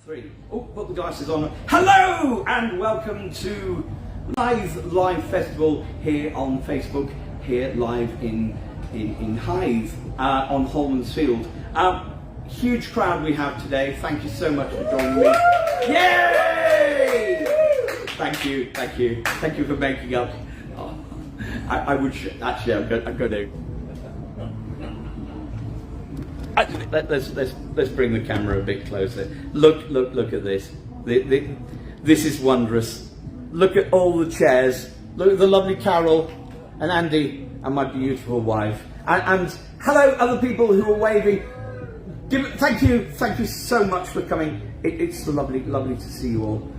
Three. Oh, put the glasses on. Hello and welcome to live festival here on Facebook, here live in HYTHE on Holman's Field. Huge crowd we have today. Thank you so much for joining me. Yay! Thank you for making up. Oh, I would actually. I'm going to. Let's bring the camera a bit closer. Look at this. This is wondrous. Look at all the chairs. Look at the lovely Carol and Andy and my beautiful wife. And hello, other people who are waving. Thank you so much for coming. It's lovely to see you all.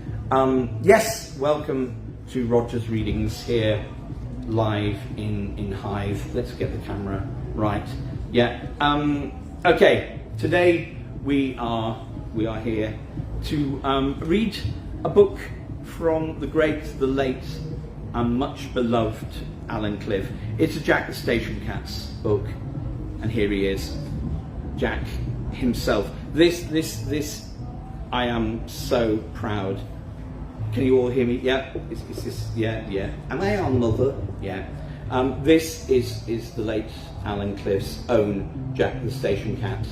Yes, welcome to Roger's Readings here, live in HYTHE. Let's get the camera right. Yeah. Okay, today we are here to read a book from the great, the late, and much beloved Alan Cliff. It's a Jack the Station Cat's book, and here he is, Jack himself. This, I am so proud. Can you all hear me? Yeah. Is this? Yeah. Am I on mother? Yeah. This is the late Alan Cliff's own Jack the Station Cat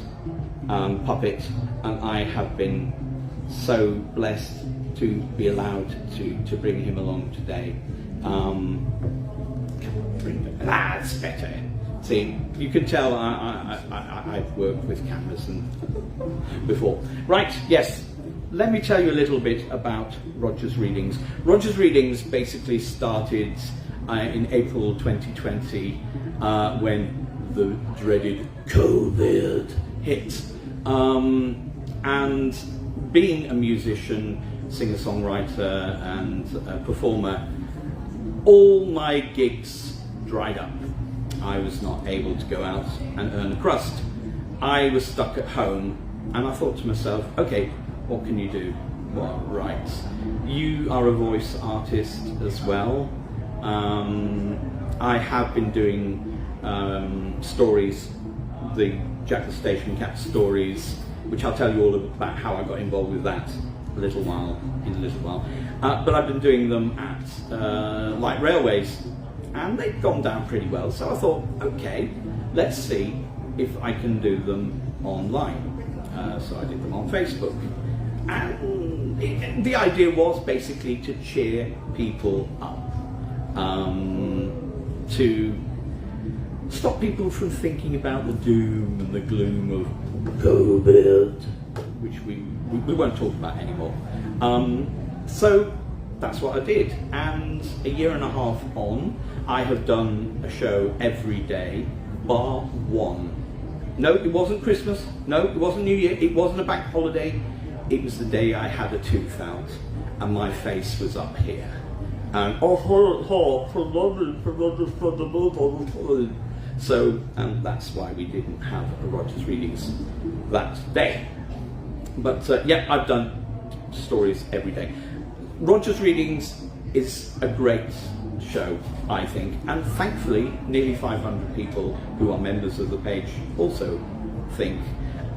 puppet, and I have been so blessed to be allowed to bring him along today. That's better. See, you can tell I've worked with cameras and before. Right, yes. Let me tell you a little bit about Roger's Readings. Roger's Readings basically started in April 2020 when the dreaded COVID hit. And being a musician, singer-songwriter and a performer, all my gigs dried up. I was not able to go out and earn a crust. I was stuck at home and I thought to myself, okay, what can you do? Well, right, you are a voice artist as well. I have been doing stories, the Jack the Station Cat stories, which I'll tell you all about how I got involved with that in a little while. But I've been doing them at light railways, and they've gone down pretty well. So I thought, okay, let's see if I can do them online. So I did them on Facebook. And the idea was basically to cheer people up, to stop people from thinking about the doom and the gloom of COVID, which we won't talk about anymore. So that's what I did, and a year and a half on, I have done a show every day, bar one. No, it wasn't Christmas, no, it wasn't New Year, it wasn't a bank holiday, it was the day I had a tooth out, and my face was up here. And so that's why we didn't have a Roger's Readings that day. But yeah, I've done stories every day. Roger's Readings is a great show, I think, and thankfully nearly 500 people who are members of the page also think.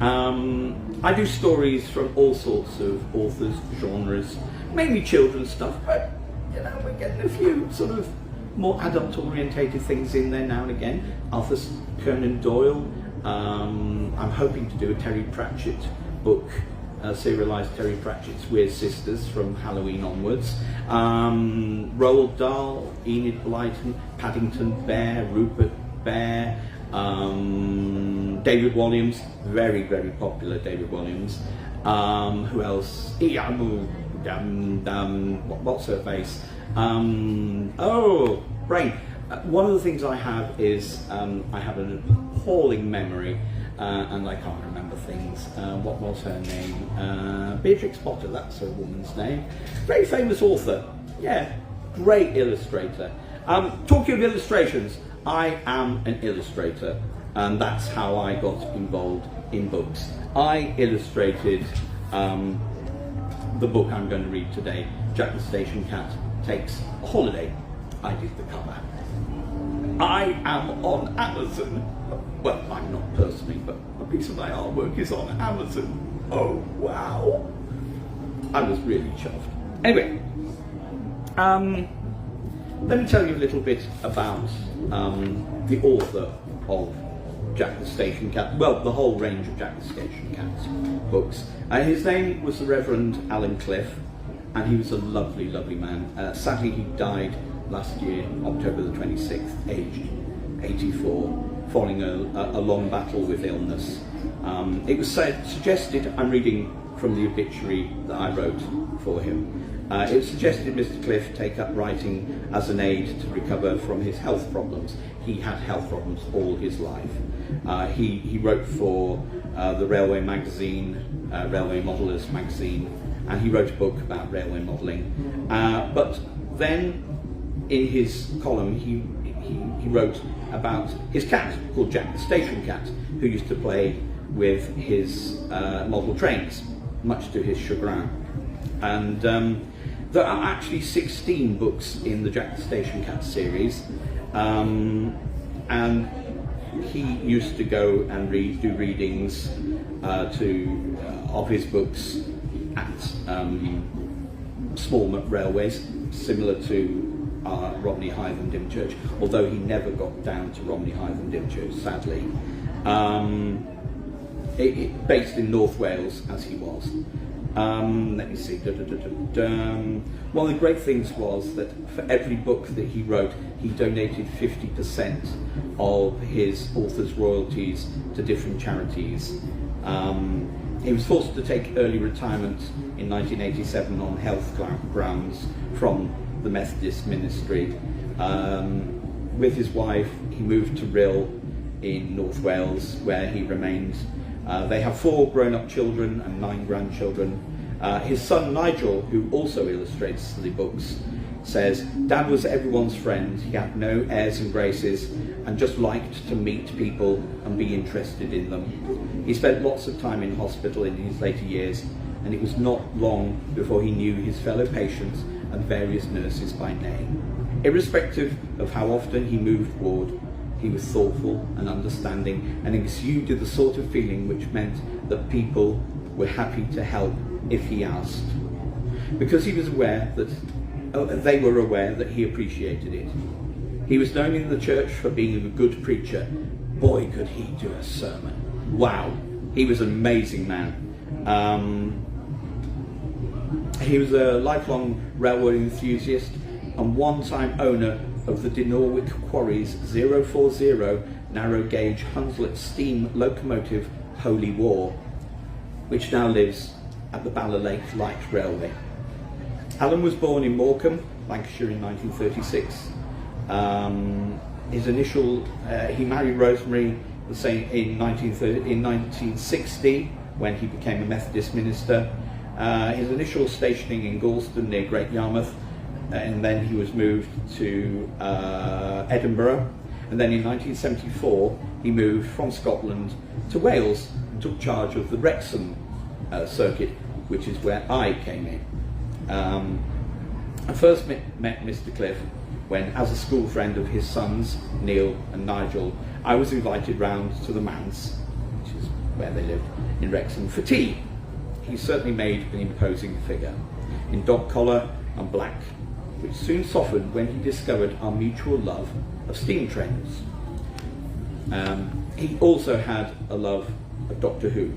I do stories from all sorts of authors, genres, mainly children's stuff, but you know, we're getting a few sort of more adult-orientated things in there now and again. Arthur Conan Doyle. I'm hoping to do a Terry Pratchett book, serialised Terry Pratchett's Weird Sisters from Halloween onwards. Roald Dahl, Enid Blyton, Paddington Bear, Rupert Bear, David Walliams, very popular David Walliams. Who else? What's her face? Oh, brain. One of the things I have is I have an appalling memory, and I can't remember things. What was her name? Beatrix Potter, that's her woman's name. Very famous author. Yeah, great illustrator. Talking of illustrations, I am an illustrator, and that's how I got involved in books. I illustrated the book I'm going to read today, Jack the Station Cat Takes a Holiday. I did the cover. I am on Amazon. Well, I'm not personally, but a piece of my artwork is on Amazon. Oh, wow. I was really chuffed. Anyway, let me tell you a little bit about the author of Jack the Station Cat, well, the whole range of Jack the Station Cat's books. His name was the Reverend Alan Cliff, and he was a lovely, lovely man. Sadly, he died last year, October the 26th, aged 84, following a long battle with illness. It was suggested, I'm reading from the obituary that I wrote for him, it was suggested Mr. Cliff take up writing as an aid to recover from his health problems. He had health problems all his life. He wrote for the Railway Magazine, Railway Modellers Magazine, and he wrote a book about railway modelling. But then in his column he wrote about his cat called Jack the Station Cat, who used to play with his model trains, much to his chagrin. And there are actually 16 books in the Jack the Station Cat series, and he used to go and do readings of his books at small railways, similar to Romney, Hythe and Dymchurch, although he never got down to Romney, Hythe and Dymchurch, sadly. Based in North Wales, as he was. Let me see. One of the great things was that for every book that he wrote, he donated 50% of his author's royalties to different charities. He was forced to take early retirement in 1987 on health grounds from the Methodist ministry. With his wife, he moved to Rhyl in North Wales, where he remained. They have 4 grown-up children and 9 grandchildren. His son Nigel, who also illustrates the books, says, "Dad was everyone's friend. He had no airs and graces and just liked to meet people and be interested in them. He spent lots of time in hospital in his later years, and it was not long before he knew his fellow patients and various nurses by name. Irrespective of how often he moved ward, he was thoughtful and understanding and exuded the sort of feeling which meant that people were happy to help if he asked. Because he was aware that they were aware that he appreciated it. He was known in the church for being a good preacher. Boy, could he do a sermon. Wow, he was an amazing man. He was a lifelong railway enthusiast and one-time owner of the Dinorwick Quarries 040 narrow gauge Hunslet steam locomotive Holy War, which now lives at the Ballalake Light Railway. Alan was born in Morecambe, Lancashire in 1936. He married Rosemary in 1960 when he became a Methodist minister. His initial stationing in Galston near Great Yarmouth, and then he was moved to Edinburgh, and then in 1974 he moved from Scotland to Wales and took charge of the Wrexham circuit, which is where I came in. I first met Mr. Cliff when, as a school friend of his sons, Neil and Nigel, I was invited round to the manse, which is where they lived, in Wrexham, for tea. He certainly made an imposing figure, in dog collar and black, which soon softened when he discovered our mutual love of steam trains. He also had a love of Doctor Who,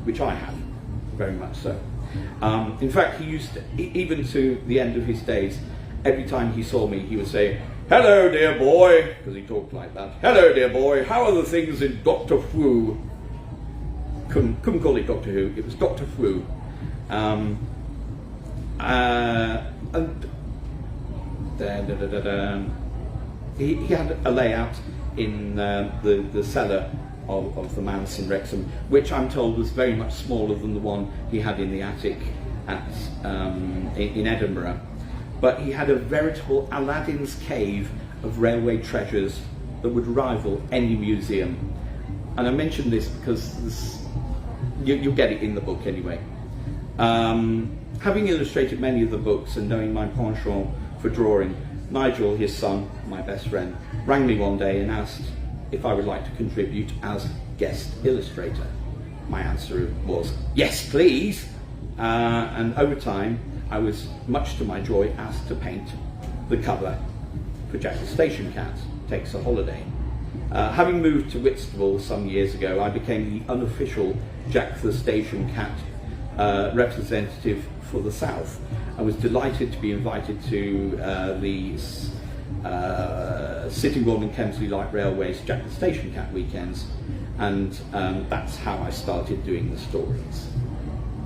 which I have, very much so. In fact, he used to, even to the end of his days, every time he saw me, he would say, "Hello, dear boy," because he talked like that. "Hello, dear boy, how are the things in Doctor Who?" Couldn't call it Doctor Who, it was Doctor Who. He had a layout in the cellar of the manse in Wrexham, which I'm told was very much smaller than the one he had in the attic in Edinburgh. But he had a veritable Aladdin's cave of railway treasures that would rival any museum. And I mention this because you'll get it in the book anyway. Having illustrated many of the books and knowing my penchant for drawing, Nigel, his son, my best friend, rang me one day and asked if I would like to contribute as guest illustrator. My answer was, "Yes, please." And over time, I was, much to my joy, asked to paint the cover for Jack the Station Cat Takes a Holiday. Having moved to Whitstable some years ago, I became the unofficial Jack the Station Cat representative for the South. I was delighted to be invited to the Sittingbourne and Kemsley Light Railway's Jack the Station Cat weekends, and that's how I started doing the stories.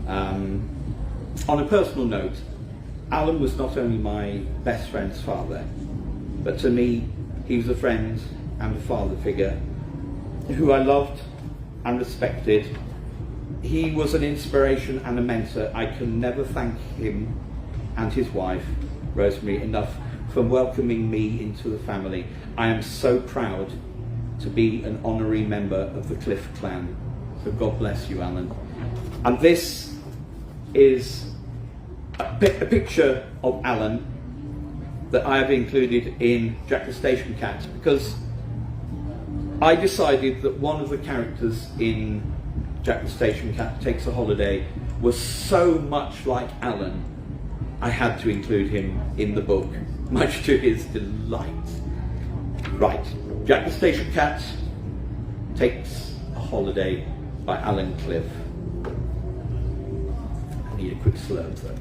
On a personal note, Alan was not only my best friend's father, but to me, he was a friend and a father figure who I loved and respected. He was an inspiration and a mentor. I can never thank him and his wife, Rosemary, enough for welcoming me into the family. I am so proud to be an honorary member of the Cliff clan. So God bless you, Alan. And this is a picture of Alan that I have included in Jack the Station Cat because I decided that one of the characters in Jack the Station Cat Takes a Holiday was so much like Alan, I had to include him in the book, much to his delight. Right, Jack the Station Cat Takes a Holiday by Alan Cliff. I need a quick slurp though.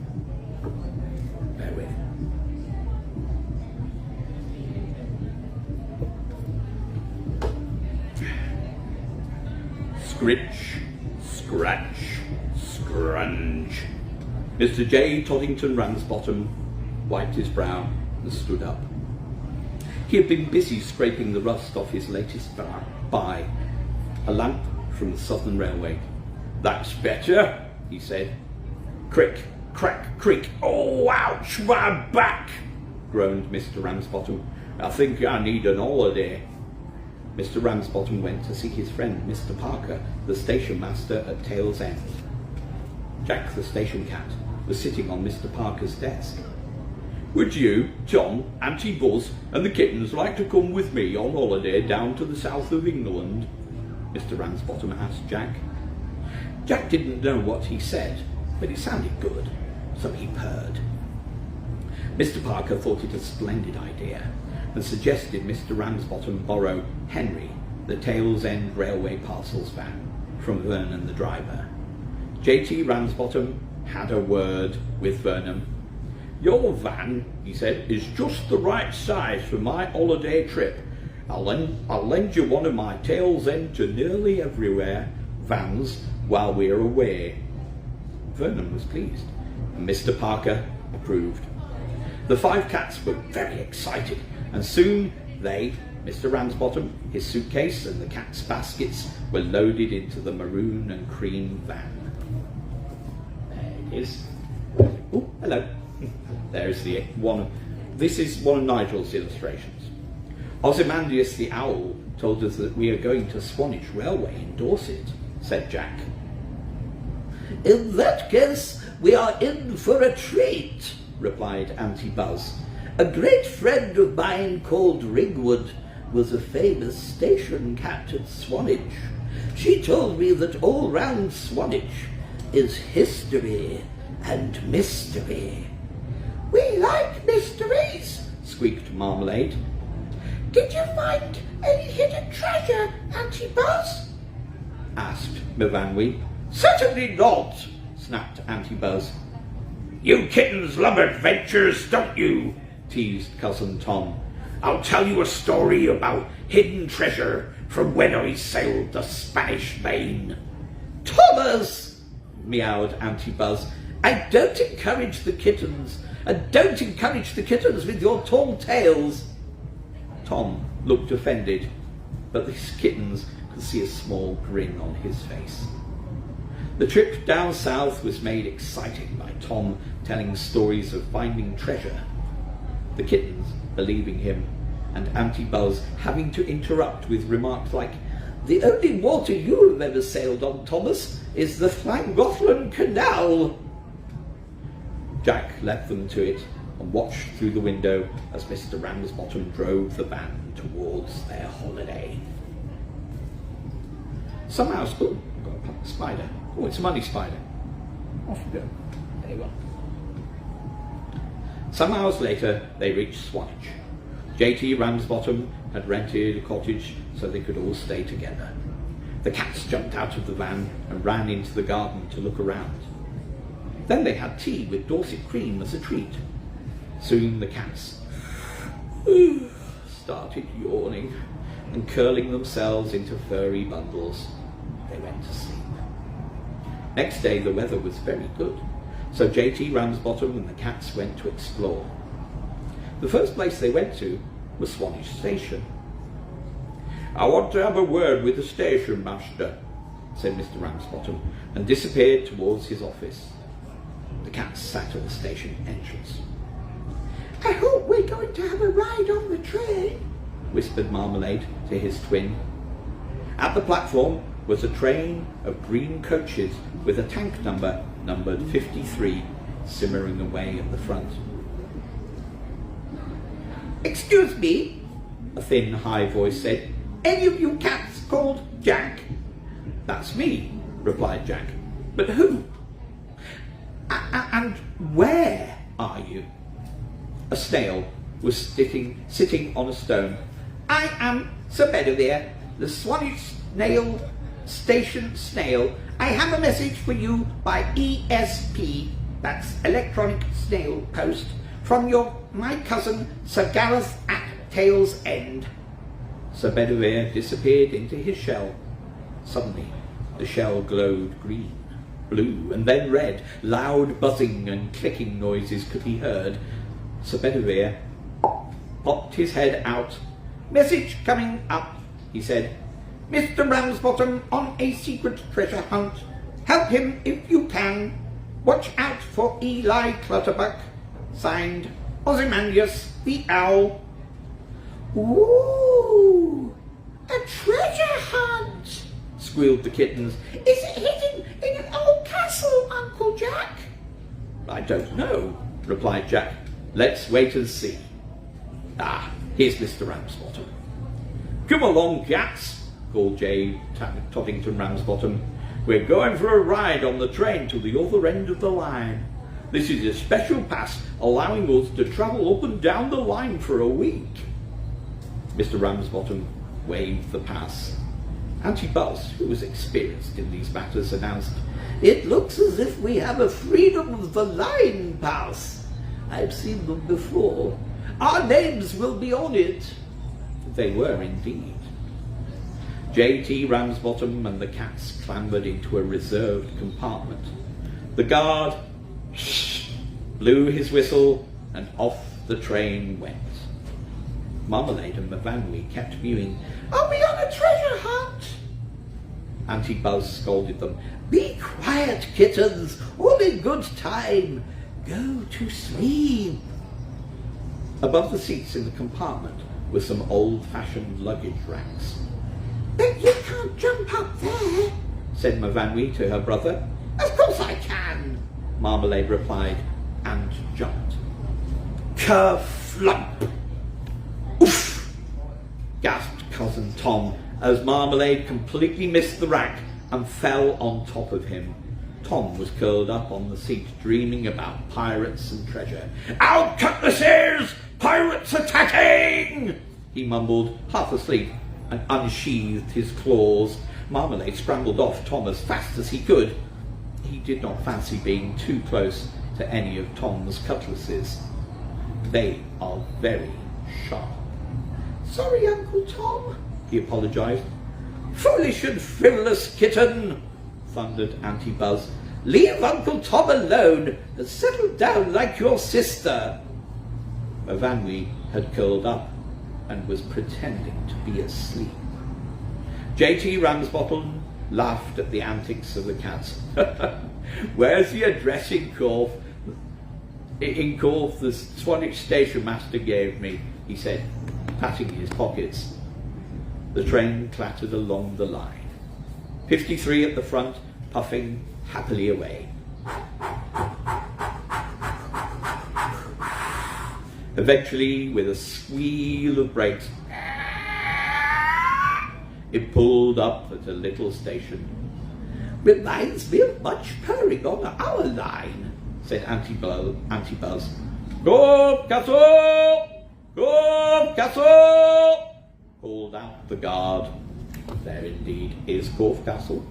Bear with. Scritch, scratch, scrunch. Mr. J. Toddington Ramsbottom wiped his brow and stood up. He had been busy scraping the rust off his latest buy, a lamp from the Southern Railway. "That's better," he said. "Crick, crack, creak. Oh, ouch, my back," groaned Mr. Ramsbottom. "I think I need an holiday." Mr. Ramsbottom went to see his friend, Mr. Parker, the station master at Tail's End. Jack the Station Cat was sitting on Mr. Parker's desk. "Would you, Tom, Auntie Buzz and the kittens like to come with me on holiday down to the south of England?" Mr. Ramsbottom asked Jack. Jack didn't know what he said, but it sounded good, so he purred. Mr. Parker thought it a splendid idea and suggested Mr. Ramsbottom borrow Henry, the Tail's End Railway parcels van, from Vernon the driver. J.T. Ramsbottom had a word with Vernon. "Your van," he said, "is just the right size for my holiday trip. I'll lend you one of my Tail's End to nearly everywhere vans while we're away." Vernon was pleased, and Mr. Parker approved. The five cats were very excited, and soon they, Mr. Ramsbottom, his suitcase and the cat's baskets were loaded into the maroon and cream van. There it is. Oh, hello. There's the one. This is one of Nigel's illustrations. Ozymandias the owl told us that we are going to Swanage Railway in Dorset, said Jack. "In that case, we are in for a treat," replied Auntie Buzz. "A great friend of mine called Ringwood was a famous station cat at Swanage. She told me that all round Swanage is history and mystery." "We like mysteries," squeaked Marmalade. "Did you find any hidden treasure, Auntie Buzz?" asked Mavanwi. "Certainly not," snapped Auntie Buzz. "You kittens love adventures, don't you?" teased Cousin Tom. "I'll tell you a story about hidden treasure from when I sailed the Spanish Main." "Thomas," meowed Auntie Buzz, "I don't encourage the kittens, and don't encourage the kittens with your tall tails." Tom looked offended, but the kittens could see a small grin on his face. The trip down south was made exciting by Tom telling stories of finding treasure, the kittens believing him, and Auntie Buzz having to interrupt with remarks like, "The only water you have ever sailed on, Thomas, is the Llangollen Canal." Jack left them to it and watched through the window as Mr. Ramsbottom drove the van towards their holiday. Somehow, oh, I've got a spider. Oh, it's a money spider. Off you go. There you are. Some hours later, they reached Swanage. J.T. Ramsbottom had rented a cottage so they could all stay together. The cats jumped out of the van and ran into the garden to look around. Then they had tea with Dorset cream as a treat. Soon the cats started yawning and curling themselves into furry bundles. They went to sleep. Next day the weather was very good, so J.T. Ramsbottom and the cats went to explore. The first place they went to was Swanage Station. "I want to have a word with the station master," said Mr. Ramsbottom, and disappeared towards his office. The cats sat at the station entrance. "I hope we're going to have a ride on the train," whispered Marmalade to his twin. At the platform was a train of green coaches with a tank numbered 53 simmering away at the front. "Excuse me," a thin, high voice said. "any of you cats called Jack?" "That's me," replied Jack. "But who? And where are you?" A snail was sitting on a stone. "I am Sir Bedivere, the Swanage Station Snail. I have a message for you by ESP, that's Electronic Snail Post, from my cousin Sir Gareth at Tail's End." Sir Bedivere disappeared into his shell. Suddenly, the shell glowed green, blue, and then red. Loud buzzing and clicking noises could be heard. Sir Bedivere popped his head out. "Message coming up," he said. "Mr. Ramsbottom on a secret treasure hunt. Help him if you can. Watch out for Eli Clutterbuck. Signed, Ozymandias the Owl." "Ooh, a treasure hunt," squealed the kittens. "Is it hidden in an old castle, Uncle Jack?" "I don't know," replied Jack. "Let's wait and see. Ah, here's Mr. Ramsbottom." "Come along, cats," called J. Toddington Ramsbottom. "We're going for a ride on the train to the other end of the line. This is a special pass allowing us to travel up and down the line for a week." Mr. Ramsbottom waved the pass. Auntie Buzz, who was experienced in these matters, announced, "It looks as if we have a freedom of the line pass. I've seen them before. Our names will be on it." They were indeed. J.T. Ramsbottom and the cats clambered into a reserved compartment. The guard blew his whistle, and off the train went. Marmalade and Mavanwi kept mewing. "Are we on a treasure hunt?" Auntie Buzz scolded them. "Be quiet, kittens, all in good time. Go to sleep." Above the seats in the compartment were some old-fashioned luggage racks. "But you can't jump up there," said Mavanwi to her brother. "Of course I can," Marmalade replied, and jumped. Kerflump! Oof! Gasped Cousin Tom as Marmalade completely missed the rack and fell on top of him. Tom was curled up on the seat, dreaming about pirates and treasure. "Out cutlasses! Pirates attacking!" he mumbled, half asleep, and unsheathed his claws. Marmalade scrambled off Tom as fast as he could. He did not fancy being too close to any of Tom's cutlasses. They are very sharp. "Sorry, Uncle Tom," he apologised. "Foolish and frivolous kitten," thundered Auntie Buzz. "Leave Uncle Tom alone and settle down like your sister." Mavanwi had curled up and was pretending to be asleep. J.T. Ramsbottom laughed at the antics of the cats. "Where's your dressing coat the Swanage station master gave me?" he said, patting his pockets. The train clattered along the line. 53 at the front, puffing happily away. Eventually, with a squeal of brakes, it pulled up at a little station. reminds me of much purring on our line, said Auntie Buzz. Go Castle! Go Castle! Called out the guard. There indeed is Corfe Castle.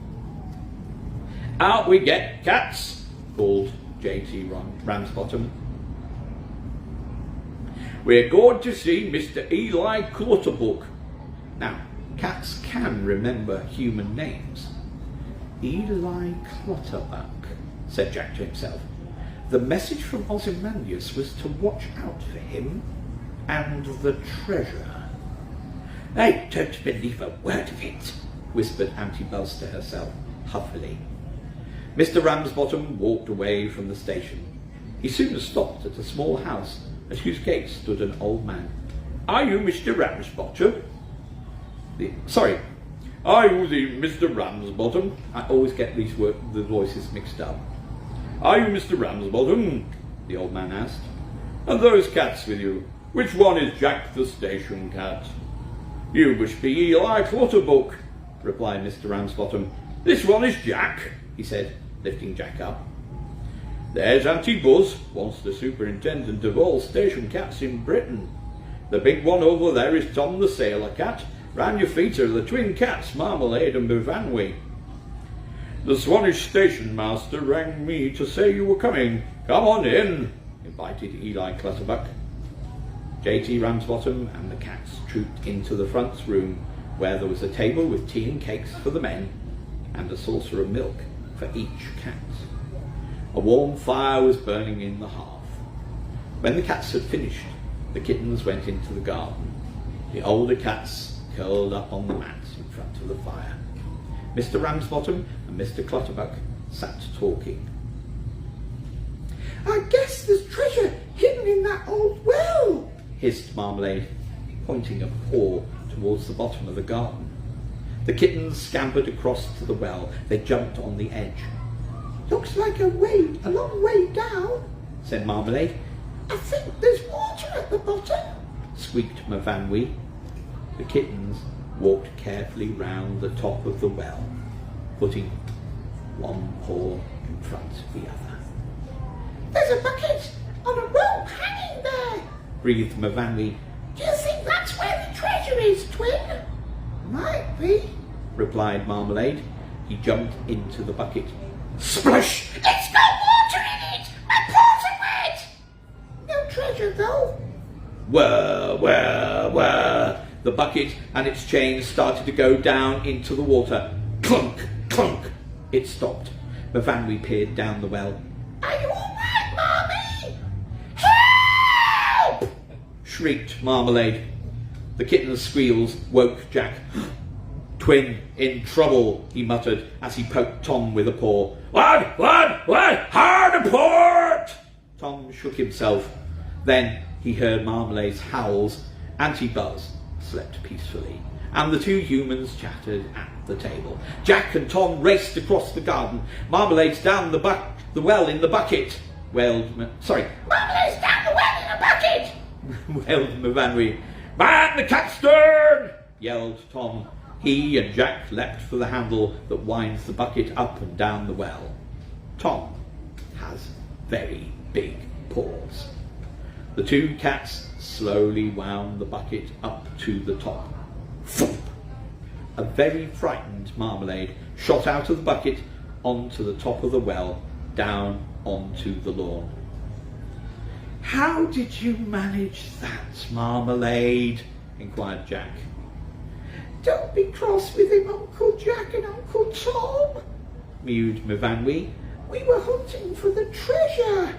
Out we get, cats! Called J.T. Ramsbottom. We're going to see Mr. Eli Clutterbuck. Now, cats can remember human names. Eli Clutterbuck, said Jack to himself. The message from Ozymandias was to watch out for him and the treasure. I don't believe a word of it, whispered Auntie Buzz to herself, huffily. Mr. Ramsbottom walked away from the station. He soon stopped at a small house at whose gate stood an old man. Are you Mr. Ramsbottom? Sorry, are you the Mr. Ramsbottom? I always get the voices mixed up. Are you Mr. Ramsbottom? The old man asked. And those cats with you, which one is Jack the station cat? You must be Eli Clutterbuck, replied Mr. Ramsbottom. This one is Jack, he said, lifting Jack up. There's Auntie Buzz, once the superintendent of all station cats in Britain. The big one over there is Tom the sailor cat. Round your feet are the twin cats, Marmalade and Bovanwy. The Swannish station master rang me to say you were coming. Come on in, invited Eli Clutterbuck. J.T. Ramsbottom and the cats trooped into the front room, where there was a table with tea and cakes for the men, and a saucer of milk for each cat. A warm fire was burning in the hearth. When the cats had finished, the kittens went into the garden. The older cats curled up on the mats in front of the fire. Mr. Ramsbottom and Mr. Clutterbuck sat talking. I guess there's treasure hidden in that old well, hissed Marmalade, pointing a paw towards the bottom of the garden. The kittens scampered across to the well. They jumped on the edge. Looks like a long way down, said Marmalade. I think there's water at the bottom, squeaked Bovanwy. The kittens walked carefully round the top of the well, putting one paw in front of the other. There's a bucket on a rope hanging there, breathed Bovanwy. Do you think that's where the treasure is, Twin? Might be, replied Marmalade. He jumped into the bucket. Splash! It's got water in it! My paws are wet! No treasure, though. Whir, whir, whir. The bucket and its chain started to go down into the water. Clunk, clunk. It stopped. Bovanwy peered down the well. Are you all right, Marmee? Help! Shrieked Marmalade. The kitten's squeals woke Jack. Twin in trouble, he muttered as he poked Tom with a paw. Lad, hard a port! Tom shook himself. Then he heard Marmalade's howls. Auntie Buzz slept peacefully, and the two humans chattered at the table. Jack and Tom raced across the garden. Marmalade's down the well in the bucket, wailed Marmalade's down the well in a bucket, wailed Bovanwy. Man the capstern! Yelled Tom. He and Jack leapt for the handle that winds the bucket up and down the well. Tom has very big paws. The two cats slowly wound the bucket up to the top. Thump! A very frightened Marmalade shot out of the bucket onto the top of the well, down onto the lawn. How did you manage that, Marmalade? Inquired Jack. Don't be cross with him, Uncle Jack and Uncle Tom, mewed Bovanwy. We were hunting for the treasure.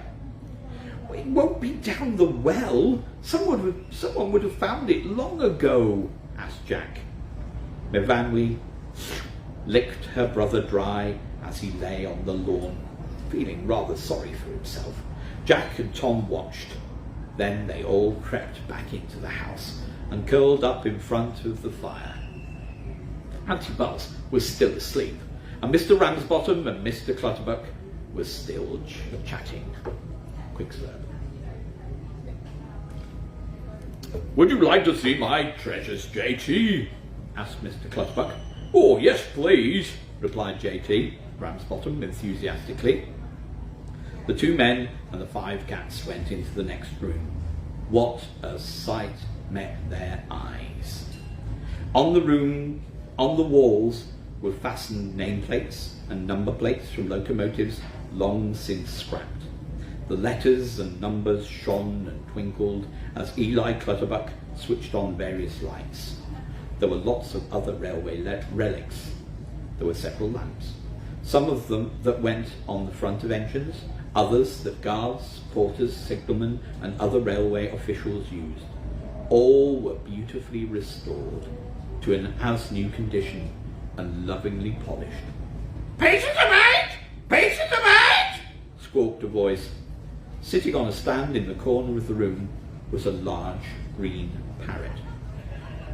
It won't be down the well. Someone would have found it long ago, asked Jack. Bovanwy licked her brother dry as he lay on the lawn, feeling rather sorry for himself. Jack and Tom watched. Then they all crept back into the house and curled up in front of the fire. Auntie Buzz was still asleep, and Mr. Ramsbottom and Mr. Clutterbuck were still chatting. Quick slurp. Would you like to see my treasures, J.T.? asked Mr. Clutterbuck. Oh, yes, please, replied J.T. Ramsbottom enthusiastically. The 2 men and the 5 cats went into the next room. What a sight met their eyes! On the walls were fastened nameplates and number plates from locomotives long since scrapped. The letters and numbers shone and twinkled as Eli Clutterbuck switched on various lights. There were lots of other railway relics. There were several lamps, some of them that went on the front of engines, others that guards, porters, signalmen and other railway officials used. All were beautifully restored to an as-new condition and lovingly polished. "Pieces of eight! Pieces of eight!" squawked a voice. Sitting on a stand in the corner of the room was a large green parrot.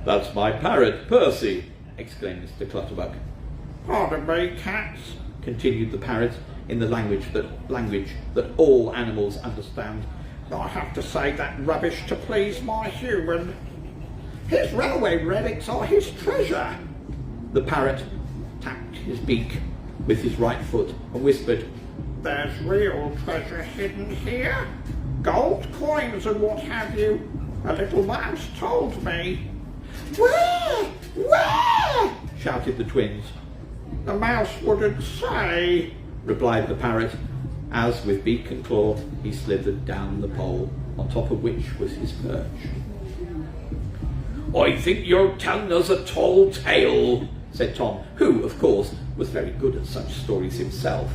"That's my parrot, Percy!" exclaimed Mr. Clutterbuck. "Pardon me, cats," continued the parrot in the language that all animals understand. "I have to say that rubbish to please my human. His railway relics are his treasure." The parrot tapped his beak with his right foot and whispered, "There's real treasure hidden here. Gold coins and what have you. A little mouse told me." "Where? Where?" shouted the twins. "The mouse wouldn't say," replied the parrot, as with beak and claw he slithered down the pole, on top of which was his perch. "I think you're telling us a tall tale," said Tom, who, of course, was very good at such stories himself.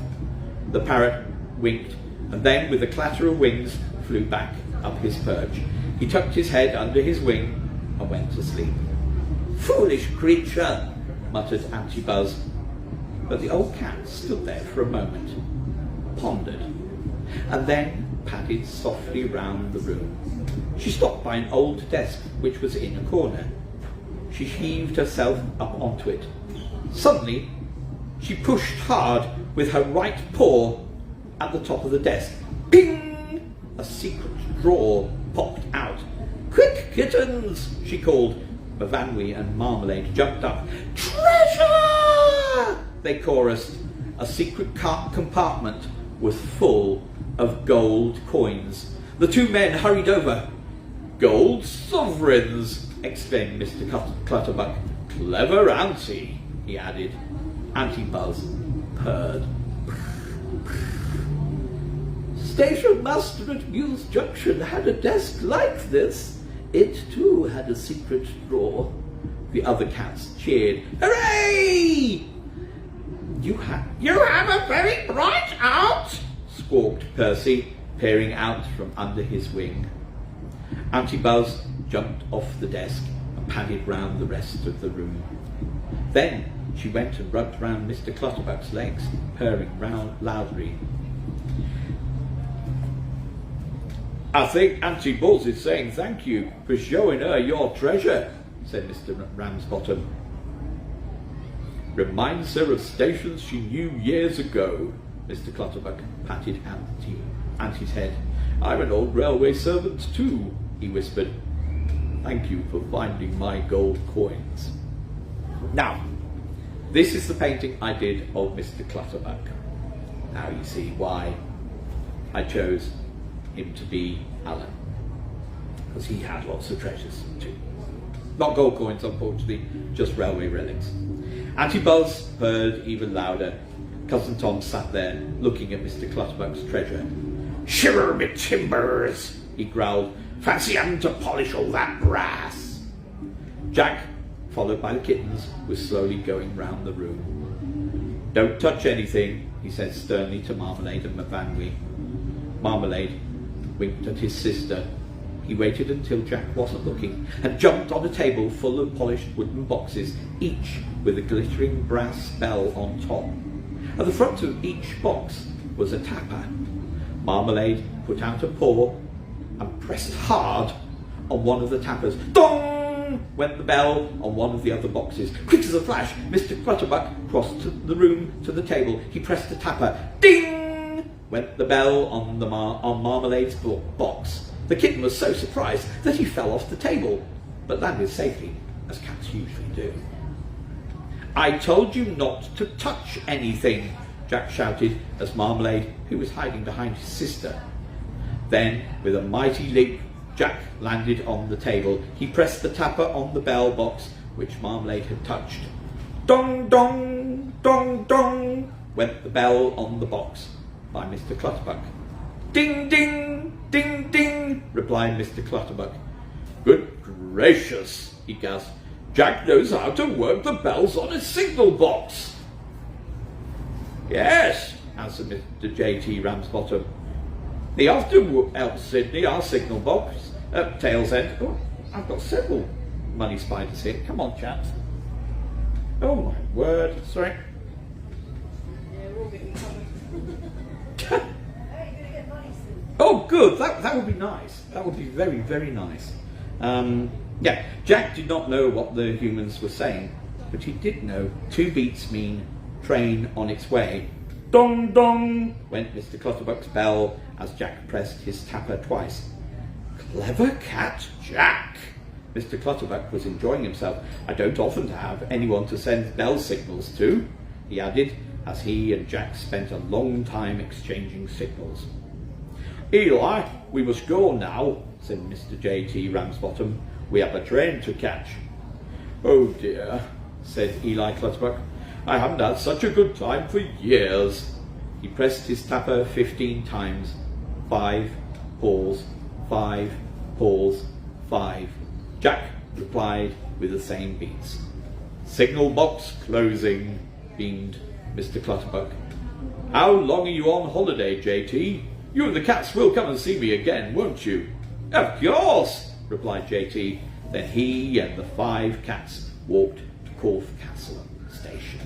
The parrot winked, and then, with a clatter of wings, flew back up his perch. He tucked his head under his wing and went to sleep. "Foolish creature," muttered Auntie Buzz. But the old cat stood there for a moment, pondered, and then padded softly round the room. She stopped by an old desk which was in a corner. She heaved herself up onto it. Suddenly, she pushed hard with her right paw at the top of the desk. Ping! A secret drawer popped out. "Quick, kittens!" she called. Mavanwi and Marmalade jumped up. "Treasure!" they chorused. A secret compartment was full of gold coins. The 2 men hurried over. "Gold sovereigns!" exclaimed Mr. Clutterbuck. "Clever Auntie," he added. Auntie Buzz purred. "Station master at Muse Junction had a desk like this. It too had a secret drawer." The other cats cheered. "Hooray!" You have a very bright aunt," squawked Percy, peering out from under his wing. Auntie Buzz jumped off the desk and padded round the rest of the room. Then she went and rubbed round Mr. Clutterbuck's legs, purring round loudly. "I think Auntie Buzz is saying thank you for showing her your treasure," said Mr. Ramsbottom. "Reminds her of stations she knew years ago." Mr. Clutterbuck patted Auntie's head. "I'm an old railway servant too," he whispered. "Thank you for finding my gold coins." Now, this is the painting I did of Mr. Clutterbuck. Now you see why I chose him to be Alan, because he had lots of treasures too. Not gold coins, unfortunately, just railway relics. Auntie Buzz purred even louder. Cousin Tom sat there, looking at Mr. Clutterbuck's treasure. "Shiver me timbers," he growled. "Fancy having to polish all that brass." Jack, followed by the kittens, was slowly going round the room. "Don't touch anything," he said sternly to Marmalade and Mavanwi. Marmalade winked at his sister. He waited until Jack wasn't looking and jumped on a table full of polished wooden boxes, each with a glittering brass bell on top. At the front of each box was a tapper. Marmalade put out a paw and pressed hard on one of the tappers. Dong! Went the bell on one of the other boxes. Quick as a flash, Mr. Clutterbuck crossed the room to the table. He pressed the tapper. Ding! Went the bell on Marmalade's box. The kitten was so surprised that he fell off the table, but landed safely, as cats usually do. "I told you not to touch anything," Jack shouted as Marmalade, who was hiding behind his sister. Then, with a mighty leap, Jack landed on the table. He pressed the tapper on the bell box, which Marmalade had touched. Dong, dong, dong, dong, went the bell on the box by Mr. Clutterbuck. Ding, ding, ding, ding, replied Mr. Clutterbuck. Good gracious, he gasped. Jack knows how to work the bells on his signal box. Yes, answered Mr. J.T. Ramsbottom. He often helps Sydney, our signal box, at tail's end. Oh, I've got several money spiders here. Come on, chaps. Oh, my word. Sorry. Yeah, we're all getting covered. Hey, you're going to get money soon. Oh, good. That would be nice. That would be very, very nice. Yeah, Jack did not know what the humans were saying, but he did know 2 beats mean train on its way. Dong, dong, went Mr. Clutterbuck's bell as Jack pressed his tapper twice. Clever cat, Jack! Mr. Clutterbuck was enjoying himself. I don't often have anyone to send bell signals to, he added, as he and Jack spent a long time exchanging signals. Eli, we must go now, said Mr. J.T. Ramsbottom. We have a train to catch. Oh dear, said Eli Clutterbuck. I haven't had such a good time for years. He pressed his tapper 15 times. 5, pause, 5, pause, 5. Jack replied with the same beats. Signal box closing, beamed Mr. Clutterbuck. How long are you on holiday, J.T.? You and the cats will come and see me again, won't you? Of course, replied J.T. Then he and the 5 cats walked to Corfe Castle Station.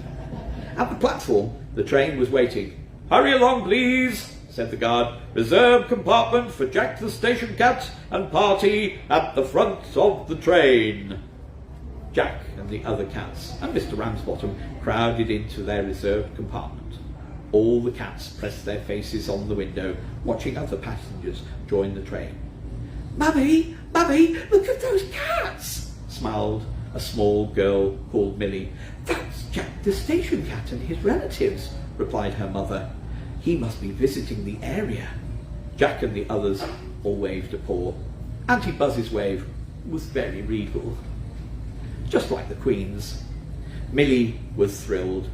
At the platform, the train was waiting. Hurry along, please, said the guard. Reserve compartment for Jack the station cat and party at the front of the train. Jack and the other cats and Mr. Ramsbottom crowded into their reserved compartment. All the cats pressed their faces on the window, watching other passengers join the train. Mummy, Mummy, look at those cats, smiled a small girl called Millie. That's Jack the station cat and his relatives, replied her mother. He must be visiting the area. Jack and the others all waved a paw. Auntie Buzz's wave was very regal, just like the Queen's. Millie was thrilled.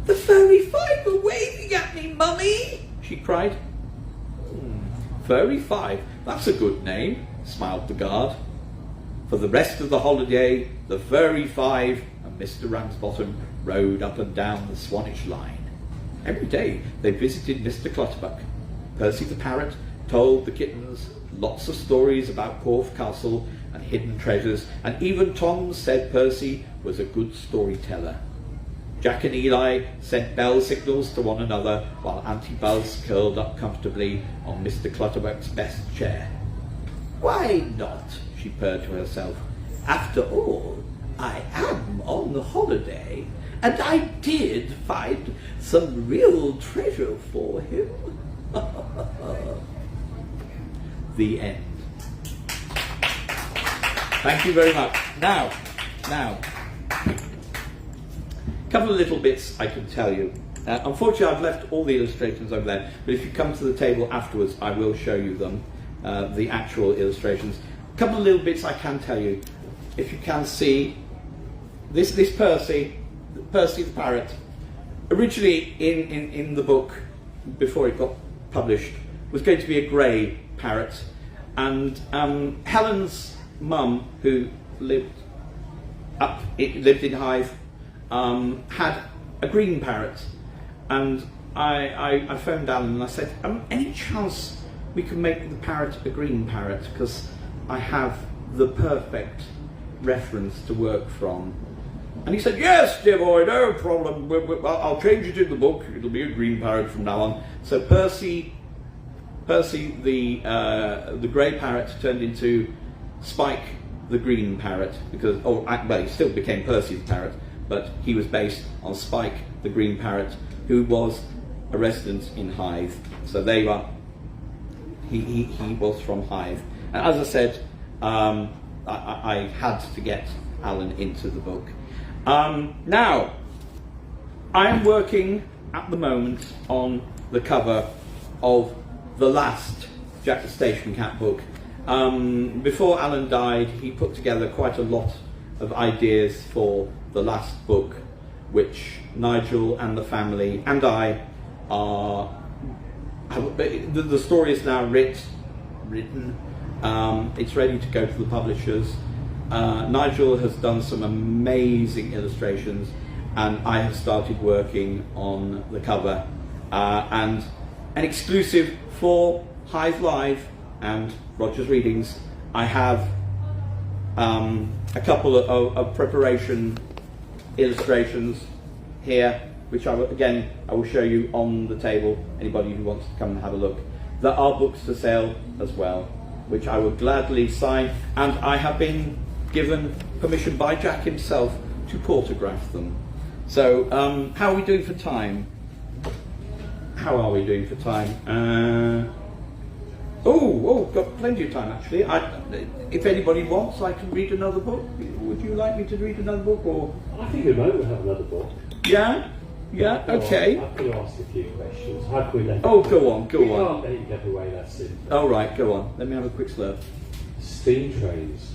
The furry 5 are waving at me, Mummy, she cried. Furry 5, that's a good name, smiled the guard. For the rest of the holiday, the Furry 5 and Mr. Ramsbottom rode up and down the Swanage line. Every day they visited Mr. Clutterbuck. Percy the parrot told the kittens lots of stories about Corfe Castle and hidden treasures, and even Tom said Percy was a good storyteller. Jack and Eli sent bell signals to one another while Auntie Buzz curled up comfortably on Mr. Clutterbuck's best chair. Why not? She purred to herself. After all, I am on holiday, and I did find some real treasure for him. The end. Thank you very much. Now, a couple of little bits I can tell you. Unfortunately, I've left all the illustrations over there, but if you come to the table afterwards, I will show you them, the actual illustrations. A couple of little bits I can tell you. If you can see, this Percy the parrot, originally in the book, before it got published, was going to be a grey parrot, and Helen's mum, who lived in Hythe, had a green parrot, and I phoned Alan and I said, any chance we can make the parrot a green parrot, because I have the perfect reference to work from. And he said, yes, dear boy, no problem, I'll change it in the book, it'll be a green parrot from now on. So Percy the grey parrot turned into Spike the green parrot, because, he still became Percy the parrot, but he was based on Spike the green parrot, who was a resident in Hythe. So he was from Hythe. And as I said, I had to get Alan into the book. Now, I'm working at the moment on the cover of the last Jack the Station Cat book. Before Alan died, he put together quite a lot of ideas for the last book, which Nigel and the family and I are. The story is now written. It's ready to go to the publishers. Nigel has done some amazing illustrations, and I have started working on the cover. And an exclusive for HYTHE Live and Roger's Readings, I have a couple of preparation illustrations here, which I will show you on the table. Anybody who wants to come and have a look. There are books for sale as well, which I will gladly sign, and I have been given permission by Jack himself to autograph them. So, how are we doing for time? How are we doing for time? Got plenty of time actually. If anybody wants, I can read another book. Would you like me to read another book, or? I think we might have another book. Yeah, okay. I've got to ask a few questions. How can we let Go on. We can't let you get away that soon. All right, go on. Let me have a quick slurp. Steam trains.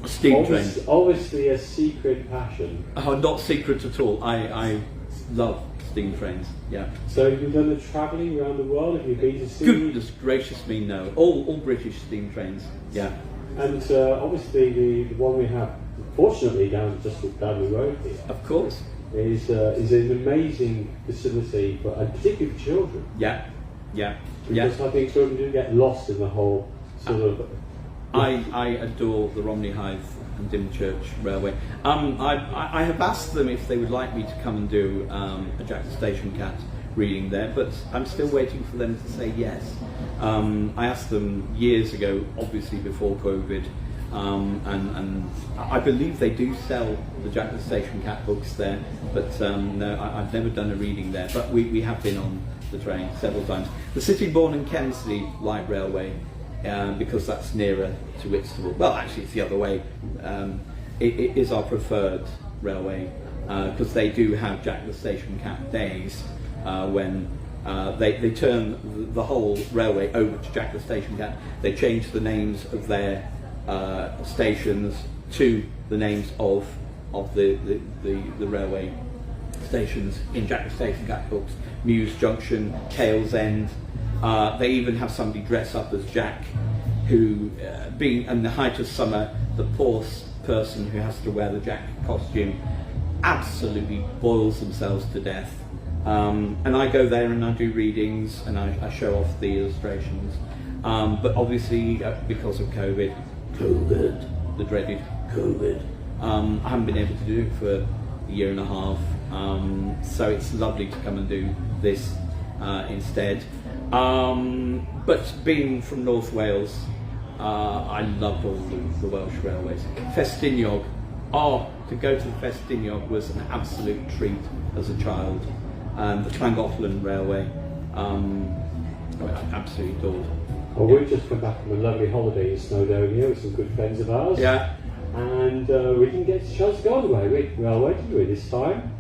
Steam trains. Obviously a secret passion. Oh, not secret at all. I love steam trains. Yeah. So you've done the travelling around the world. Have you been to see? Goodness gracious me, no. All British steam trains. Yeah. And obviously the one we have, fortunately, just down the road here, Of course. is an amazing facility, and particularly for children. Yeah. Because I think children do get lost in the whole sort of. I adore the Romney Hythe and Dymchurch Railway. I have asked them if they would like me to come and do a Jack the Station Cat reading there, but I'm still waiting for them to say yes. I asked them years ago, obviously before COVID, and I believe they do sell the Jack the Station Cat books there, but no, I've never done a reading there, but we have been on the train several times. The Sittingbourne and Kemsley Light Railway, because that's nearer to Whitstable. Well, actually it's the other way. It is our preferred railway, because they do have Jack the Station Cat days when they turn the whole railway over to Jack the Station Cat. They change the names of their stations to the names of the railway stations in Jack the Station Cat books. Mews Junction, Cales End. They even have somebody dress up as Jack, who, being in the height of summer, the poor person who has to wear the Jack costume absolutely boils themselves to death. And I go there and I do readings and I show off the illustrations. But obviously, because of COVID, the dreaded COVID, I haven't been able to do it for a year and a half. So it's lovely to come and do this instead. But being from North Wales, I love all the Welsh railways. Festiniog, to go to the Festiniog was an absolute treat as a child. The Llangollen Railway, I absolutely adored. Well, we've just come back from a lovely holiday in Snowdonia with some good friends of ours. Yeah. And we didn't get a chance to go on the railway, did we, this time?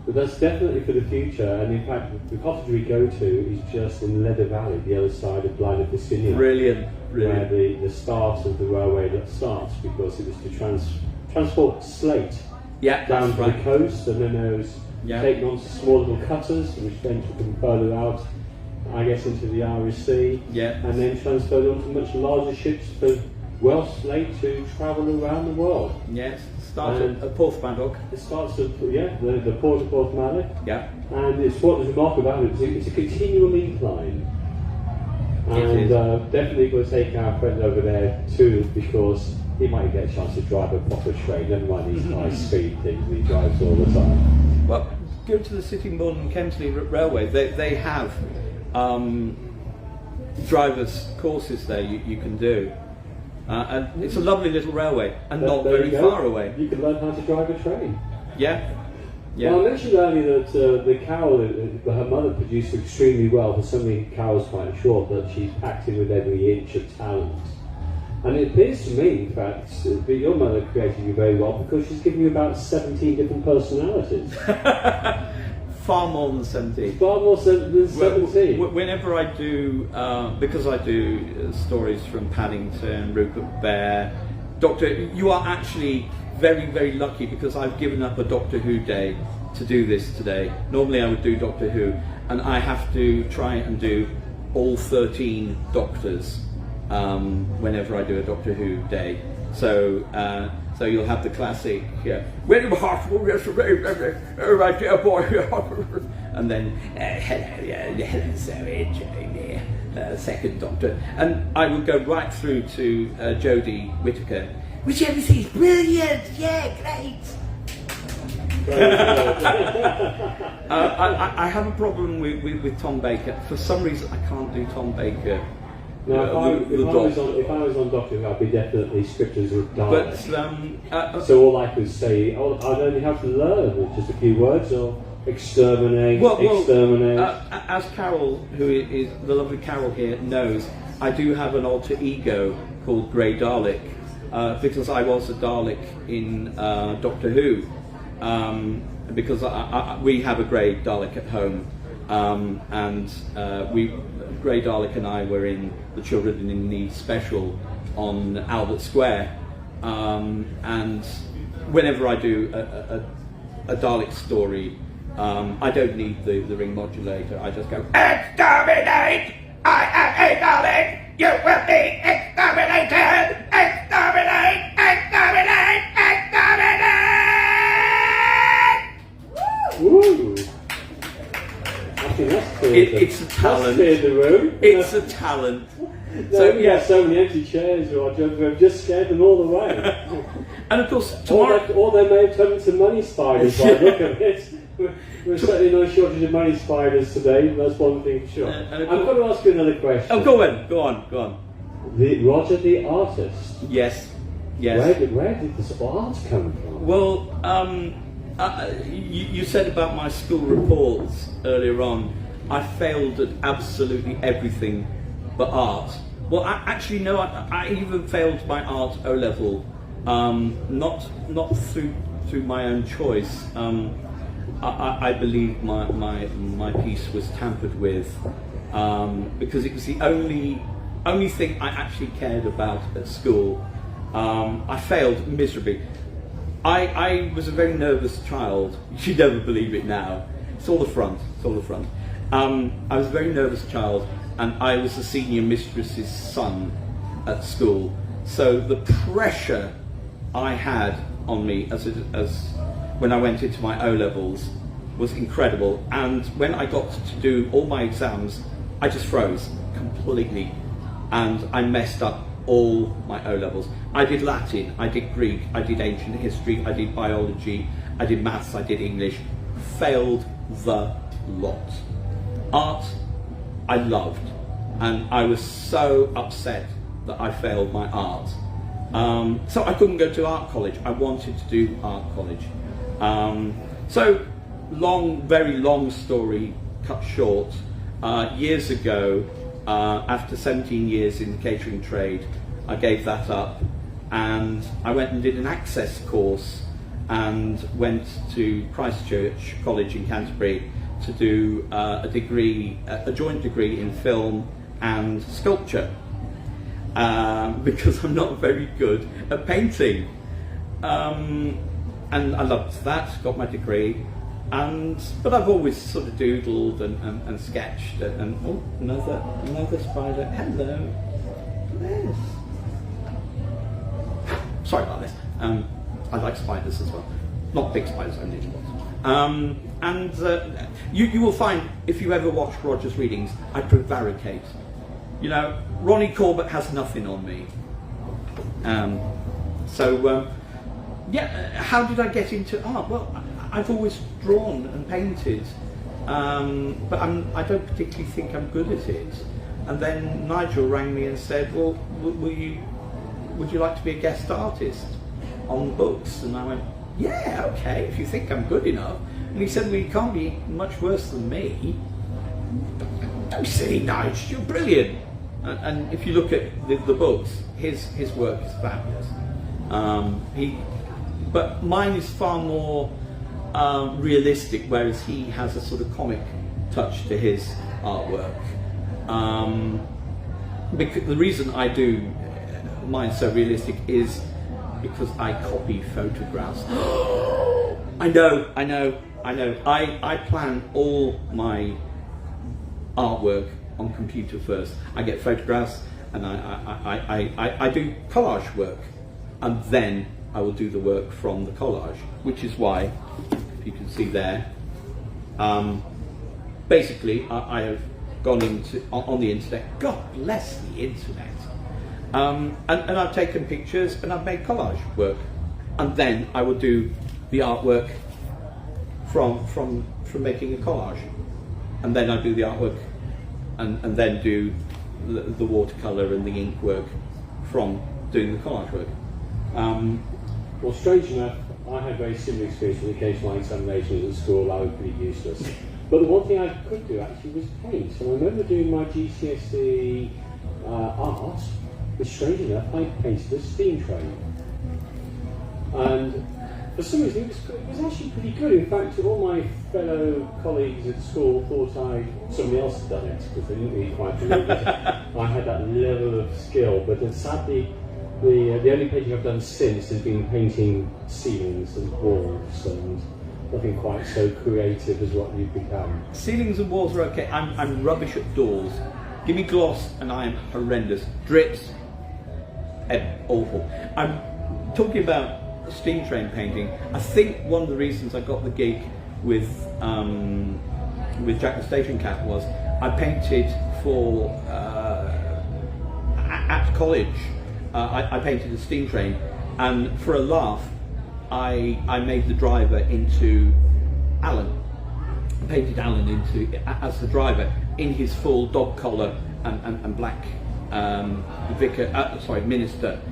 But that's definitely for the future, and in fact the cottage we go to is just in Leather Valley, the other side of Blaen of Festiniog. Brilliant. Where the start of the railway that starts, because it was to transport slate down to the coast, and then there was taken on small little cutters, which then took them further out, I guess, into the Irish Sea, and then transferred onto much larger ships for Welsh slate to travel around the world. Yes. Started at Porthmadog. It starts at the port of Porthmadog. Yeah. And it's what is remarkable about it. It's a continual incline. And definitely going to take our friend over there too, because he might get a chance to drive a proper train, never mind these high speed things that he drives all the time. Well, go to the Sittingbourne and Kemsley Railway. They have drivers' courses there you can do. And it's a lovely little railway, and not very far away. You can learn how to drive a train. Yeah. Well, I mentioned earlier that the cow that her mother produced extremely well. For so many cows quite short, that she's packed in with every inch of talent. And it appears to me, in fact, that your mother created you very well, because she's given you about 17 different personalities. Far more than 17. Far more than 17. Whenever I do, because I do stories from Paddington, Rupert Bear, you are actually very, very lucky because I've given up a Doctor Who day to do this today. Normally I would do Doctor Who, and I have to try and do all 13 Doctors whenever I do a Doctor Who day. So you'll have the classic, William Hartwell yesterday, oh my dear boy, and then hello, Zoe, Jamie, second Doctor, and I would go right through to Jodie Whittaker, which everything's brilliant, yeah, great. I have a problem with Tom Baker. For some reason, I can't do Tom Baker. Now, if I was on Doctor Who, I'd be definitely scriptures of dark. But so all I could say, I'd only have to learn just a few words, or exterminate, exterminate. As Carol, who is the lovely Carol here, knows, I do have an alter ego called Grey Dalek, because I was a Dalek in Doctor Who. Because we have a Grey Dalek at home, and Grey Dalek and I were in the Children in Need special on Albert Square, and whenever I do a Dalek story, I don't need the ring modulator. I just go, exterminate! I am a Dalek! You will be exterminated! Exterminate! Exterminate! Exterminate! Woo! It's a talent. The room. It's a talent. So so many empty chairs, Roger. We've just scared them all away. And of course, tomorrow, or they may have turned into money spiders by the look of it. We're certainly no shortage of money spiders today. That's one thing for sure. I'm going to ask you another question. Oh, go on. Roger the artist. Yes. Where did this art come from? Well, you said about my school reports earlier on. I failed at absolutely everything but art. Well, I even failed my art O-level, not through my own choice. I believe my piece was tampered with because it was the only thing I actually cared about at school. I failed miserably. I was a very nervous child. You'd never believe it now. It's all the front. I was a very nervous child, and I was the senior mistress's son at school. So the pressure I had on me as when I went into my O-levels was incredible. And when I got to do all my exams, I just froze completely, and I messed up all my O-levels. I did Latin, I did Greek, I did ancient history, I did biology, I did maths, I did English. Failed the lot. Art, I loved, and I was so upset that I failed my art. So I couldn't go to art college. I wanted to do art college. So very long story cut short. Years ago, after 17 years in the catering trade, I gave that up, and I went and did an access course and went to Christchurch College in Canterbury to do a joint degree in film and sculpture, because I'm not very good at painting. And I loved that, got my degree, but I've always sort of doodled and sketched, and oh, another spider. Hello. Yes. Sorry about this. I like spiders as well. Not big spiders, only little ones. You will find, if you ever watch Roger's readings, I prevaricate. You know, Ronnie Corbett has nothing on me. How did I get into art? Well, I've always drawn and painted, but I don't particularly think I'm good at it. And then Nigel rang me and said, well, would you like to be a guest artist on books? And I went, yeah, okay, if you think I'm good enough. And he said, well, you can't be much worse than me. Don't be silly, Nigel, you're brilliant. And if you look at the books, his work is fabulous. But mine is far more realistic, whereas he has a sort of comic touch to his artwork. Because the reason I do mine so realistic is because I copy photographs. I know. I plan all my artwork on computer first. I get photographs and I do collage work, and then I will do the work from the collage, which is why, if you can see there, basically I have gone into on the internet. God bless the internet. And I've taken pictures and I've made collage work, and then I will do the artwork from making a collage, and then I do the artwork and then do the watercolour and the ink work from doing the collage work. Well, strange enough, I had very similar experience with occasional examinations at school. I was pretty useless. But the one thing I could do actually was paint. And I remember doing my GCSE art, but strange enough, I painted a steam train. And for some reason, it was actually pretty good. In fact, all my fellow colleagues at school thought somebody else had done it, because they didn't really quite believe it. I had that level of skill, but then sadly, the only painting I've done since has been painting ceilings and walls, and nothing quite so creative as what you've become. Ceilings and walls are okay. I'm rubbish at doors. Give me gloss and I am horrendous. Drips, awful. I'm talking about steam train painting. I think one of the reasons I got the gig with Jack the Station Cat was I painted for at college. I painted a steam train, and for a laugh, I made the driver into Alan. I painted Alan into as the driver in his full dog collar and black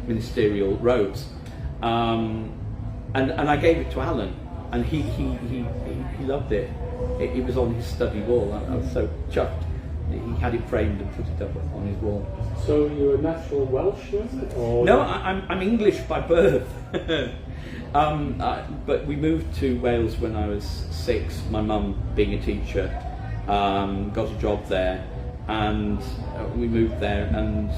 ministerial robes, and I gave it to Alan, and he loved it. It was on his study wall. I was so chuffed. He had it framed and put it up on his wall. So you're a natural Welshman? Or no, I'm English by birth. But we moved to Wales when I was 6. My mum, being a teacher, got a job there, and we moved there, and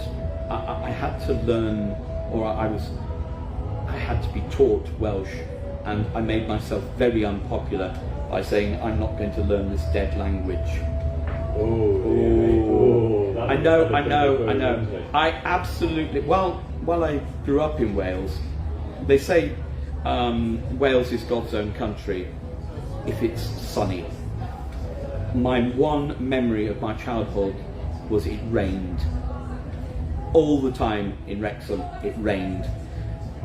I had to learn, or I had to be taught Welsh, and I made myself very unpopular by saying I'm not going to learn this dead language. I know. I absolutely. While I grew up in Wales, they say Wales is God's own country if it's sunny. My one memory of my childhood was it rained. All the time in Wrexham, it rained.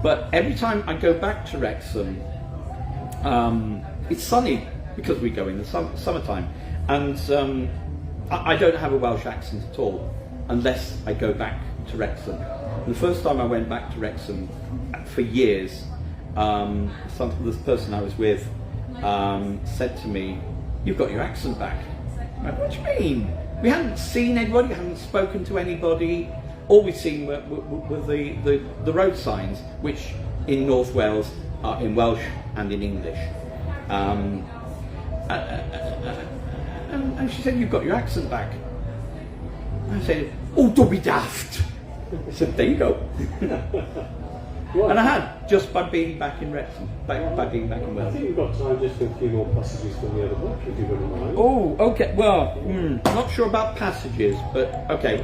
But every time I go back to Wrexham, it's sunny because we go in the summertime. And I don't have a Welsh accent at all, unless I go back to Wrexham. The first time I went back to Wrexham, for years, this person I was with said to me, "You've got your accent back." I'm like, "What do you mean? We hadn't seen anybody, we hadn't spoken to anybody. All we'd seen were the road signs, which in North Wales are in Welsh and in English." And she said, "You've got your accent back." I said, "Oh, don't be daft." I said, "There you go." And I had, just by being back in Wrexham, by being back in Wales. I think we've got time just for a few more passages from the other book, if you wouldn't mind. Oh, okay. Well, not sure about passages, but okay.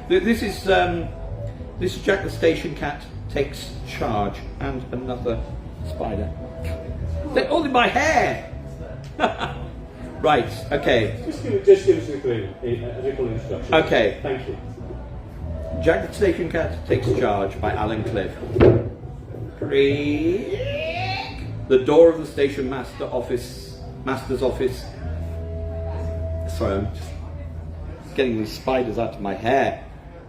This is Jack the Station Cat Takes Charge, and another spider. They're all in my hair. Right, okay. Just give us a little introduction. Okay. Thank you. Jack the Station Cat Takes Charge by Alan Cliff. The door of the station master's office. Sorry, I'm just getting these spiders out of my hair.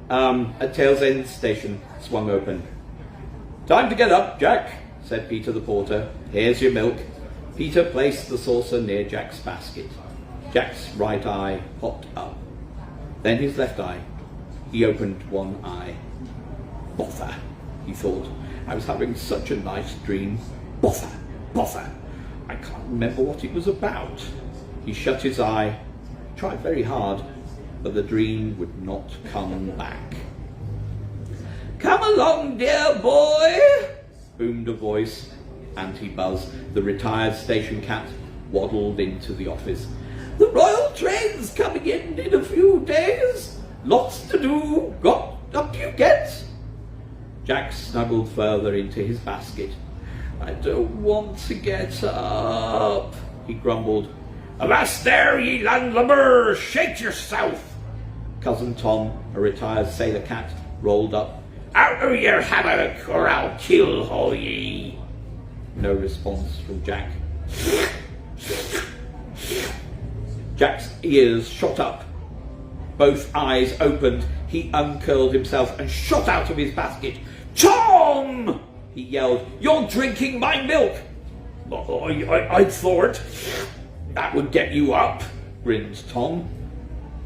At Tail's End station swung open. "Time to get up, Jack," said Peter the porter. "Here's your milk." Peter placed the saucer near Jack's basket. Jack's right eye popped up. Then his left eye. He opened one eye. "Bother," he thought. "I was having such a nice dream. Bother, bother. I can't remember what it was about. He shut his eye, tried very hard, but the dream would not come back. Come along, dear boy, boomed a voice. Auntie Buzz, the retired station cat, waddled into the office. The royal train's coming in a few days. Lots to do. Got up you get. Jack snuggled further into his basket. I don't want to get up, he grumbled. Avast there, ye landlubber! Shake yourself! Cousin Tom, a retired sailor cat, rolled up. Out of your hammock, or I'll kill all ye! No response from Jack. Jack's ears shot up. Both eyes opened. He uncurled himself and shot out of his basket. Tom! He yelled. You're drinking my milk! I thought that would get you up, grinned Tom.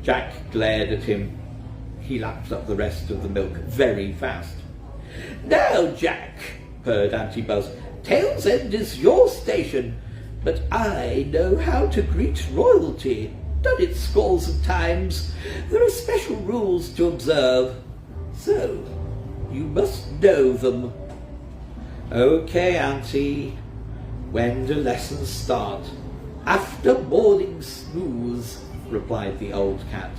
Jack glared at him. He lapped up the rest of the milk very fast. Now, Jack, purred Auntie Buzz, Tail's End is your station, but I know how to greet royalty. Done it scores of times. There are special rules to observe, so you must know them. Okay, Auntie. When do lessons start? After morning snooze, replied the old cat.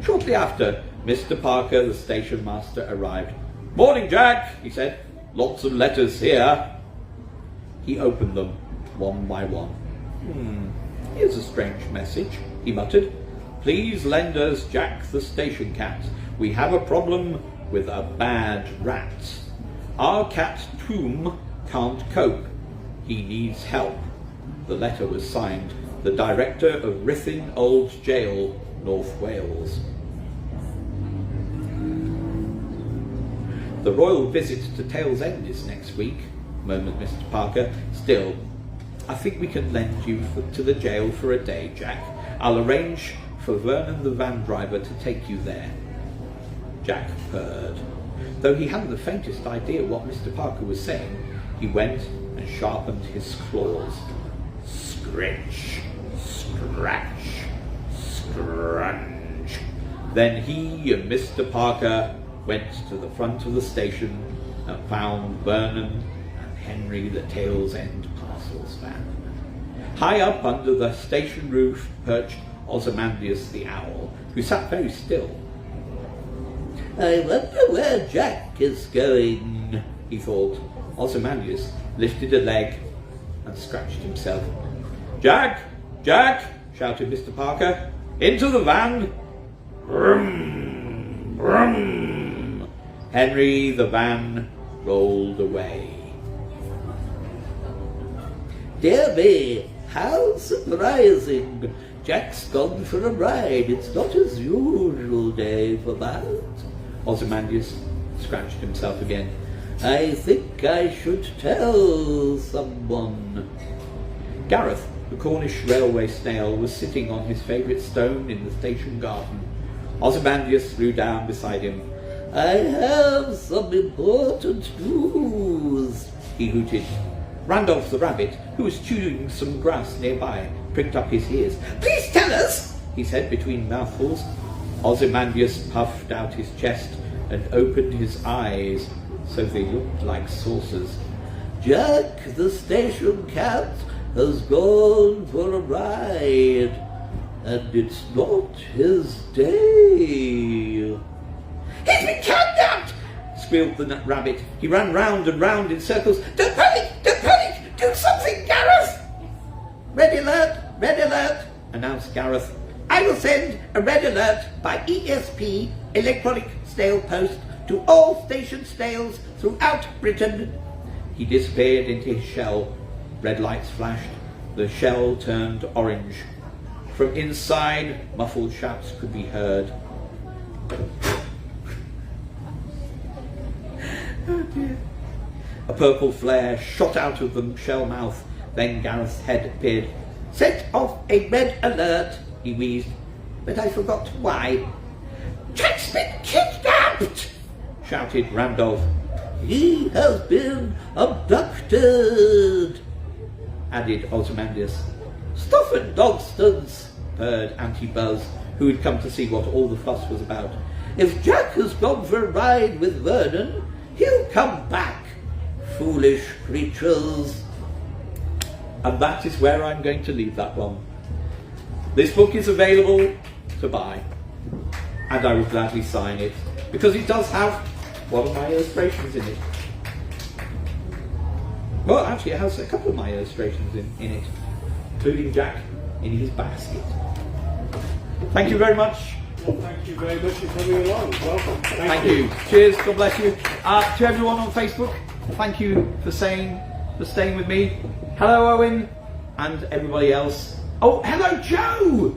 Shortly after, Mr. Parker, the station master, arrived. Morning, Jack, he said. Lots of letters here. He opened them one by one. Here's a strange message, he muttered. Please lend us Jack the station cat. We have a problem with a bad rat. Our cat Toom can't cope. He needs help. The letter was signed, the director of Ruthin Old Jail, North Wales. The royal visit to Tail's End is next week, murmured Mr. Parker. Still, I think we can lend you to the jail for a day, Jack. I'll arrange for Vernon the van driver to take you there. Jack purred. Though he hadn't the faintest idea what Mr. Parker was saying, he went and sharpened his claws. Scritch, scratch, scrunch. Then he and Mr. Parker went to the front of the station and found Vernon and Henry the Tail's End parcels van. High up under the station roof perched Ozymandias the owl, who sat very still. I wonder where Jack is going, he thought. Ozymandias lifted a leg and scratched himself. Jack! Jack! Shouted Mr. Parker. Into the van! Brum! Brum! Henry the van rolled away. Dear me, how surprising. Jack's gone for a ride. It's not his usual day for that. Ozymandias scratched himself again. I think I should tell someone. Gareth, the Cornish railway snail, was sitting on his favourite stone in the station garden. Ozymandias threw down beside him. I have some important news, he hooted. Randolph the rabbit, who was chewing some grass nearby, pricked up his ears. Please tell us, he said between mouthfuls. Ozymandias puffed out his chest and opened his eyes so they looked like saucers. Jack the station cat has gone for a ride, and it's not his day. He's been kidnapped! Squealed the rabbit. He ran round and round in circles. Don't panic! Don't panic! Do something, Gareth! Red alert, announced Gareth. I will send a red alert by ESP, electronic snail post, to all station snails throughout Britain. He disappeared into his shell. Red lights flashed. The shell turned orange. From inside, muffled shouts could be heard. Oh dear. A purple flare shot out of the shell mouth. Then Gareth's head appeared. Set off a red alert, he wheezed, but I forgot why. Jack's been kidnapped! Shouted Randolph. He has been abducted. added Ozymandias. Stuff and nonsense, purred Auntie Buzz, who had come to see what all the fuss was about. If Jack has gone for a ride with Vernon, he'll come back. Foolish creatures. And that is where I'm going to leave that one. This book is available to buy, and I will gladly sign it, because it does have one of my illustrations in it. Well, actually, it has a couple of my illustrations in it, including Jack in his basket. Thank you very much. Well, thank you very much for coming along. Welcome. Thank you. Cheers. God bless you. To everyone on Facebook, thank you for staying with me. Hello, Owen, and everybody else. Oh, hello, Joe.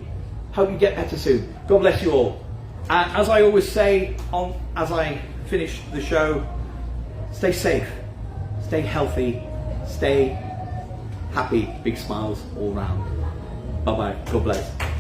Hope you get better soon. God bless you all. As I always say, as I finish the show, stay safe, stay healthy, stay happy. Big smiles all round. Bye bye. God bless.